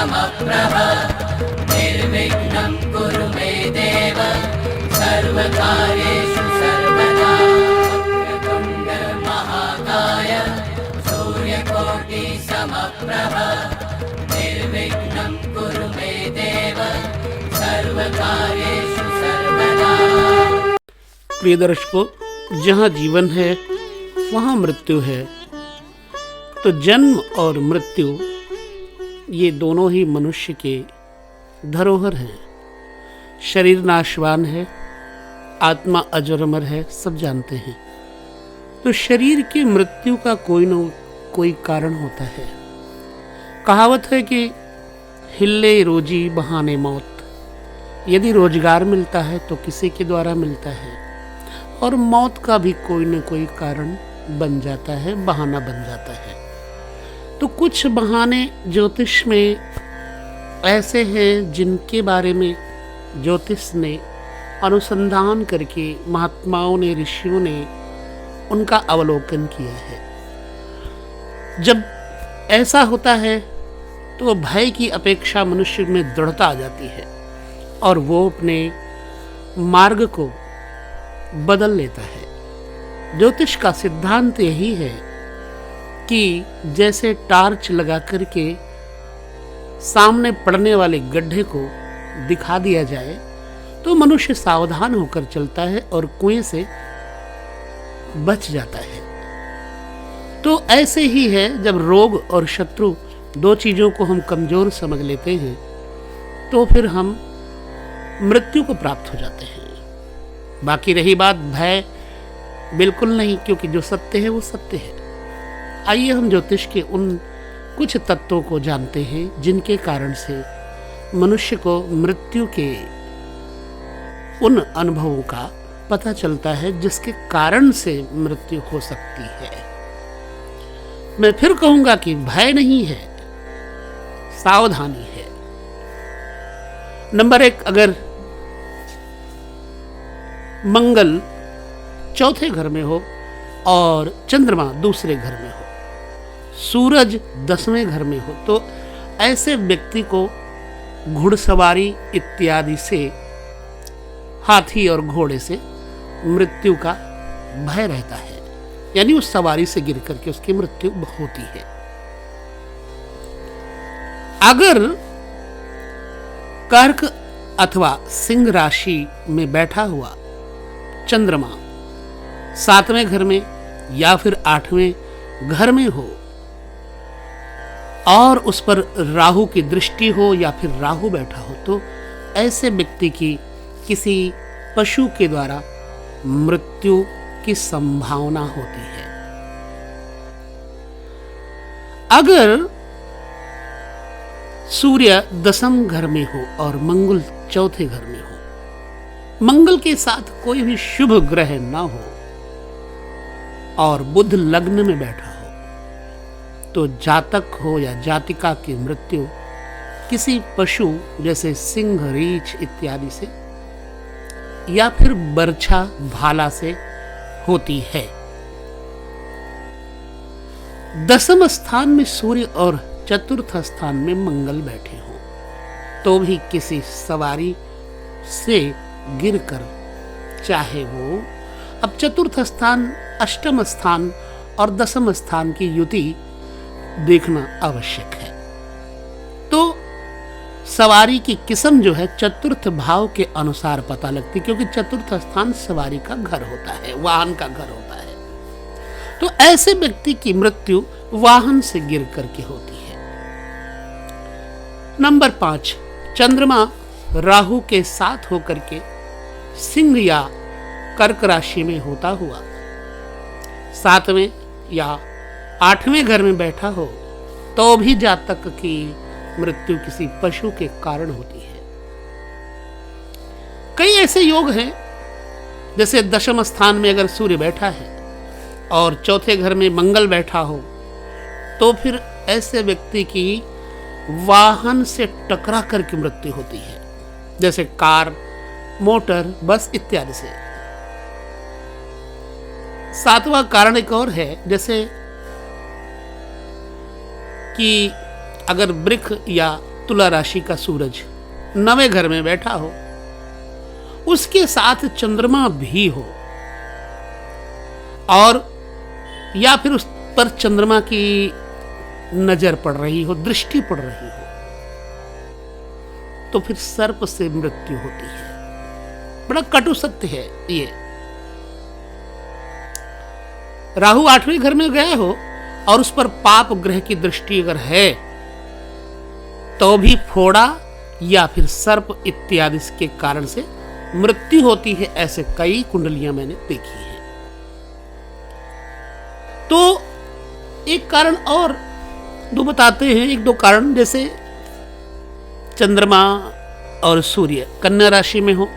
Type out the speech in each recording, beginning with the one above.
समप्रभ निर्विघ्नं कुरु मे देव सर्वकार्येषु सर्वदा वक्रतुण्ड महाकाय सूर्यकोटि समप्रभ निर्विघ्नं कुरु मे देव सर्वकार्येषु सर्वदा। प्रिय दर्शकों, जहाँ जीवन है वहाँ मृत्यु है। तो जन्म और मृत्यु ये दोनों ही मनुष्य के धरोहर हैं। शरीर नाशवान है, आत्मा अजर अमर है, सब जानते हैं। तो शरीर की मृत्यु का कोई न कोई कारण होता है। कहावत है कि हिले रोजी बहाने मौत। यदि रोजगार मिलता है तो किसी के द्वारा मिलता है, और मौत का भी कोई न कोई कारण बन जाता है, बहाना बन जाता है। तो कुछ बहाने ज्योतिष में ऐसे हैं जिनके बारे में ज्योतिष ने अनुसंधान करके महात्माओं ने, ऋषियों ने उनका अवलोकन किया है। जब ऐसा होता है तो भय की अपेक्षा मनुष्य में दृढ़ता आ जाती है और वो अपने मार्ग को बदल लेता है। ज्योतिष का सिद्धांत यही है कि जैसे टार्च लगा करके सामने पड़ने वाले गड्ढे को दिखा दिया जाए तो मनुष्य सावधान होकर चलता है और कुएं से बच जाता है। तो ऐसे ही है, जब रोग और शत्रु दो चीजों को हम कमजोर समझ लेते हैं तो फिर हम मृत्यु को प्राप्त हो जाते हैं। बाकी रही बात भय, बिल्कुल नहीं, क्योंकि जो सत्य है वो सत्य है। आइए हम ज्योतिष के उन कुछ तत्वों को जानते हैं जिनके कारण से मनुष्य को मृत्यु के उन अनुभवों का पता चलता है जिसके कारण से मृत्यु हो सकती है। मैं फिर कहूंगा कि भय नहीं है, सावधानी है। नंबर 1, अगर मंगल चौथे घर में हो और चंद्रमा दूसरे घर में हो, सूरज 10वें घर में हो, तो ऐसे व्यक्ति को घुड़सवारी इत्यादि से, हाथी और घोड़े से मृत्यु का भय रहता है, यानी उस सवारी से गिर करके उसकी मृत्यु होती है। अगर कर्क अथवा सिंह राशि में बैठा हुआ चंद्रमा 7वें घर में या फिर 8वें घर में हो और उस पर राहु की दृष्टि हो या फिर राहु बैठा हो, तो ऐसे व्यक्ति की किसी पशु के द्वारा मृत्यु की संभावना होती है। अगर सूर्य 10वें घर में हो और मंगल चौथे घर में हो, मंगल के साथ कोई भी शुभ ग्रह ना हो और बुध लग्न में बैठा हो, तो जातक हो या जातिका की मृत्यु किसी पशु जैसे सिंह, रीछ इत्यादि से या फिर बर्छा, भाला से होती है। 10वें स्थान में सूर्य और चतुर्थ स्थान में मंगल बैठे हों तो भी किसी सवारी से गिरकर, चाहे वो, अब चतुर्थ स्थान, अष्टम स्थान और 10वें स्थान की युति देखना आवश्यक है। तो सवारी की किस्म जो है चतुर्थ भाव के अनुसार पता लगती, क्योंकि चतुर्थ स्थान सवारी का घर होता है, वाहन का घर होता है। तो ऐसे व्यक्ति की मृत्यु वाहन से गिर करके होती है। नंबर 5, चंद्रमा राहु के साथ होकर के सिंह या कर्क राशि में होता हुआ 7वें या 8वें घर में बैठा हो तो भी जातक की मृत्यु किसी पशु के कारण होती है। कई ऐसे योग हैं, जैसे 10वें स्थान में अगर सूर्य बैठा है और चौथे घर में मंगल बैठा हो तो फिर ऐसे व्यक्ति की वाहन से टकरा करके मृत्यु होती है, जैसे कार, मोटर, बस इत्यादि से। 7वां कारण एक और है, जैसे कि अगर वृक्ष या तुला राशि का सूरज 9वें घर में बैठा हो, उसके साथ चंद्रमा भी हो, और या फिर उस पर चंद्रमा की नजर पड़ रही हो, दृष्टि पड़ रही हो, तो फिर सर्प से मृत्यु होती है। बड़ा कटु सत्य है ये। राहु 8वें घर में गया हो और उस पर पाप ग्रह की दृष्टि अगर है तो भी फोड़ा या फिर सर्प इत्यादि के कारण से मृत्यु होती है। ऐसे कई कुंडलियां मैंने देखी हैं। तो एक कारण और दो बताते हैं, एक दो कारण, जैसे चंद्रमा और सूर्य कन्या राशि में हो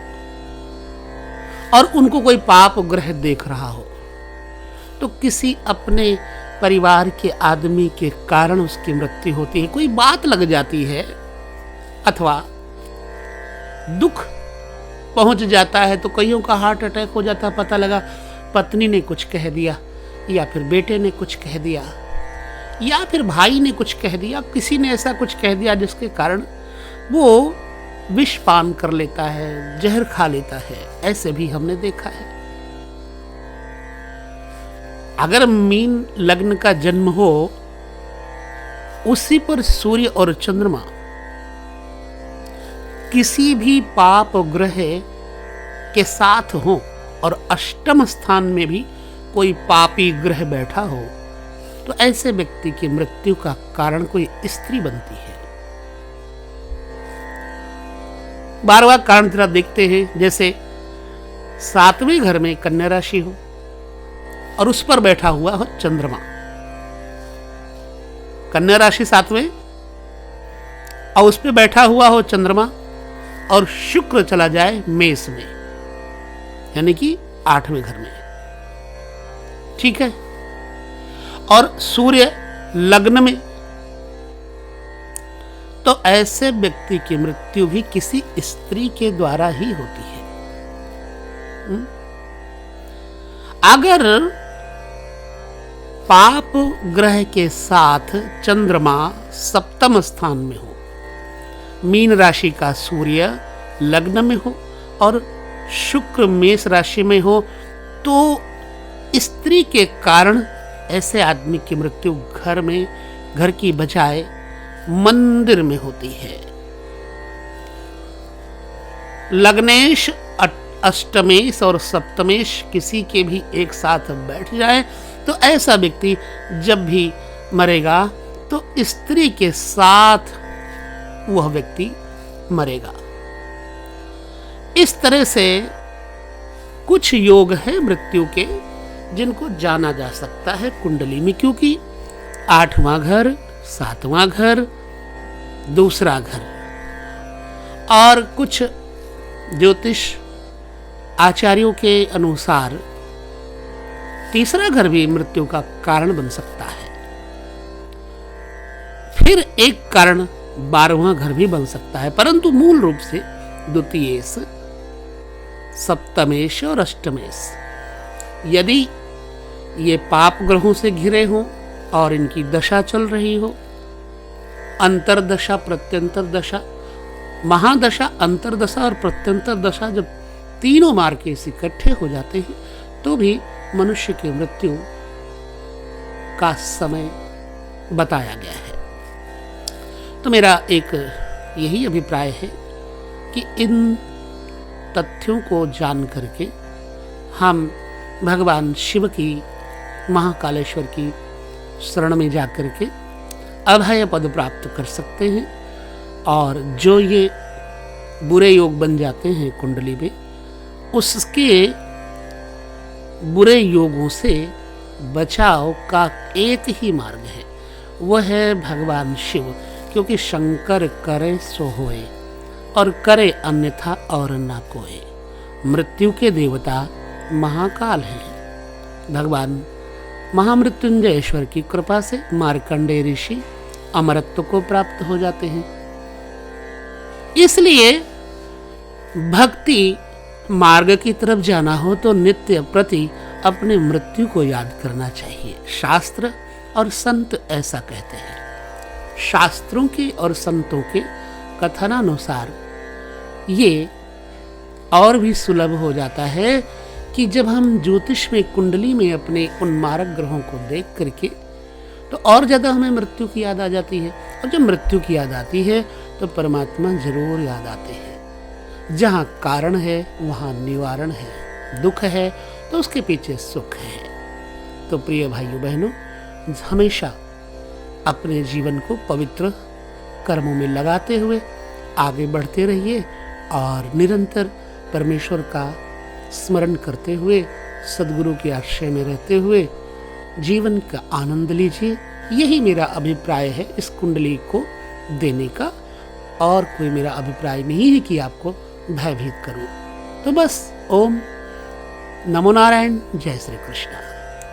और उनको कोई पाप ग्रह देख रहा हो, तो किसी अपने परिवार के आदमी के कारण उसकी मृत्यु होती है। कोई बात लग जाती है अथवा दुख पहुंच जाता है, तो कईयों का हार्ट अटैक हो जाता है। पता लगा पत्नी ने कुछ कह दिया, या फिर बेटे ने कुछ कह दिया, या फिर भाई ने कुछ कह दिया, किसी ने ऐसा कुछ कह दिया जिसके कारण वो विष पान कर लेता है, जहर खा लेता है। ऐसे भी हमने देखा है। अगर मीन लग्न का जन्म हो, उसी पर सूर्य और चंद्रमा किसी भी पाप ग्रह के साथ हो और अष्टम स्थान में भी कोई पापी ग्रह बैठा हो, तो ऐसे व्यक्ति की मृत्यु का कारण कोई स्त्री बनती है। 12वां कारण जरा देखते हैं। जैसे 7वें घर में कन्या राशि हो और उस पर बैठा हुआ हो चंद्रमा। कन्या राशि 7वें और उस पर बैठा हुआ हो चंद्रमा, और शुक्र चला जाए मेष में, यानी कि 8वें घर में, ठीक है, और सूर्य लग्न में, तो ऐसे व्यक्ति की मृत्यु भी किसी स्त्री के द्वारा ही होती है। अगर पाप ग्रह के साथ चंद्रमा सप्तम स्थान में हो, मीन राशि का सूर्य लग्न में हो और शुक्र मेष राशि में हो, तो स्त्री के कारण ऐसे आदमी की मृत्यु घर की बजाय मंदिर में होती है। लग्नेश, अष्टमेश और सप्तमेश किसी के भी एक साथ बैठ जाए, तो ऐसा व्यक्ति जब भी मरेगा तो स्त्री के साथ वह व्यक्ति मरेगा। इस तरह से कुछ योग है मृत्यु के जिनको जाना जा सकता है कुंडली में, क्योंकि 8वां घर, 7वां घर, दूसरा घर, और कुछ ज्योतिष आचार्यों के अनुसार तीसरा घर भी मृत्यु का कारण बन सकता है। फिर एक कारण 12वां घर भी बन सकता है, परंतु मूल रूप से द्वितीयेश, सप्तमेश और अष्टमेश यदि ये पाप ग्रहों से घिरे हों और इनकी दशा चल रही हो, अंतरदशा, प्रत्यंतर दशा, महादशा, अंतरदशा और प्रत्यंतर दशा जब तीनों मार्ग के इकट्ठे हो जाते हैं, तो भी मनुष्य की मृत्यु का समय बताया गया है। तो मेरा एक यही अभिप्राय है कि इन तथ्यों को जान करके हम भगवान शिव की, महाकालेश्वर की शरण में जाकर के अभय पद प्राप्त कर सकते हैं, और जो ये बुरे योग बन जाते हैं कुंडली में, उसके बुरे योगों से बचाव का एक ही मार्ग है, वह है भगवान शिव, क्योंकि शंकर करे सो होए और करे अन्यथा और ना कोई। मृत्यु के देवता महाकाल हैं। भगवान महामृत्युंजयेश्वर की कृपा से मार्कंडेय ऋषि अमरत्व को प्राप्त हो जाते हैं। इसलिए भक्ति मार्ग की तरफ जाना हो तो नित्य प्रति अपने मृत्यु को याद करना चाहिए। शास्त्र और संत ऐसा कहते हैं। शास्त्रों के और संतों के कथनानुसार ये और भी सुलभ हो जाता है कि जब हम ज्योतिष में कुंडली में अपने उन मारक ग्रहों को देख करके तो और ज़्यादा हमें मृत्यु की याद आ जाती है। और जब मृत्यु की याद आती है तो परमात्मा जरूर याद आते हैं। जहाँ कारण है वहाँ निवारण है, दुख है तो उसके पीछे सुख है। तो प्रिय भाइयों बहनों, हमेशा अपने जीवन को पवित्र कर्मों में लगाते हुए आगे बढ़ते रहिए और निरंतर परमेश्वर का स्मरण करते हुए सद्गुरु के आश्रय में रहते हुए जीवन का आनंद लीजिए। यही मेरा अभिप्राय है इस कुंडली को देने का, और कोई मेरा अभिप्राय नहीं है कि आपको भयभीत करूं। तो बस ओम नमो नारायण, जय श्री कृष्ण।